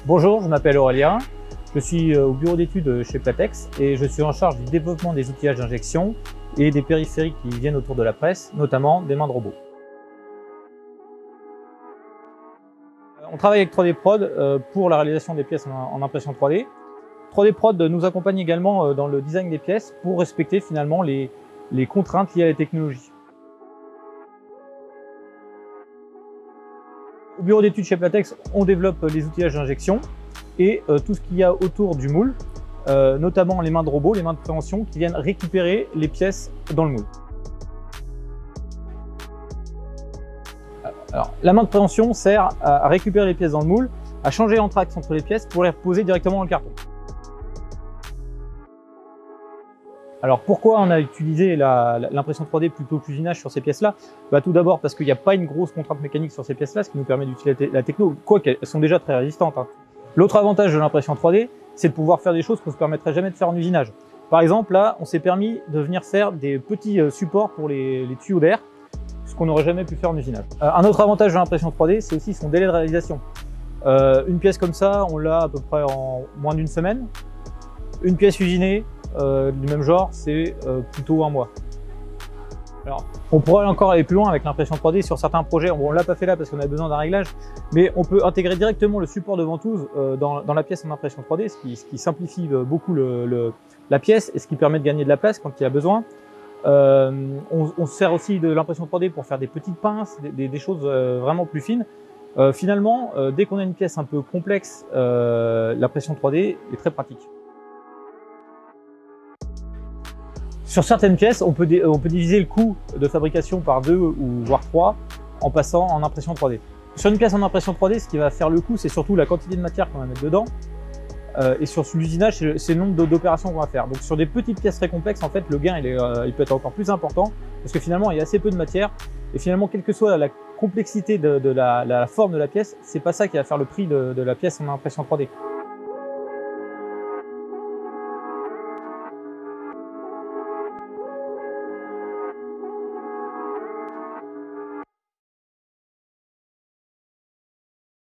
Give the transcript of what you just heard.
Bonjour, je m'appelle Aurélien, je suis au bureau d'études chez Platex et je suis en charge du développement des outillages d'injection et des périphériques qui viennent autour de la presse, notamment des mains de robot. On travaille avec 3D Prod pour la réalisation des pièces en impression 3D. 3D Prod nous accompagne également dans le design des pièces pour respecter finalement les contraintes liées à la technologie. Au bureau d'études chez Platex, on développe les outillages d'injection et tout ce qu'il y a autour du moule, notamment les mains de robot, les mains de préhension qui viennent récupérer les pièces dans le moule. Alors, la main de préhension sert à récupérer les pièces dans le moule, à changer l'entraxe entre les pièces pour les reposer directement dans le carton. Alors pourquoi on a utilisé l'impression 3D plutôt que l'usinage sur ces pièces-là? Tout d'abord parce qu'il n'y a pas une grosse contrainte mécanique sur ces pièces-là, ce qui nous permet d'utiliser la techno, quoique elles sont déjà très résistantes. L'autre avantage de l'impression 3D, c'est de pouvoir faire des choses qu'on ne se permettrait jamais de faire en usinage. Par exemple, là, on s'est permis de venir faire des petits supports pour les tuyaux d'air, ce qu'on n'aurait jamais pu faire en usinage. Un autre avantage de l'impression 3D, c'est aussi son délai de réalisation. Une pièce comme ça, on l'a à peu près en moins d'une semaine. Une pièce usinée, du même genre, c'est plutôt un mois. Alors, on pourrait encore aller plus loin avec l'impression 3D sur certains projets. Bon, on l'a pas fait là parce qu'on a besoin d'un réglage, mais on peut intégrer directement le support de ventouse dans la pièce en impression 3D, ce qui simplifie beaucoup la pièce et ce qui permet de gagner de la place quand il y a besoin. On sert aussi de l'impression 3D pour faire des petites pinces, des choses vraiment plus fines. Finalement, dès qu'on a une pièce un peu complexe, l'impression 3D est très pratique. Sur certaines pièces, on peut diviser le coût de fabrication par 2 ou voire 3 en passant en impression 3D. Sur une pièce en impression 3D, ce qui va faire le coût, c'est surtout la quantité de matière qu'on va mettre dedans. Et sur l'usinage, c'est le nombre d'opérations qu'on va faire. Donc sur des petites pièces très complexes, en fait, le gain il peut être encore plus important parce que finalement, il y a assez peu de matière. Et finalement, quelle que soit la complexité de la forme de la pièce, c'est pas ça qui va faire le prix de la pièce en impression 3D.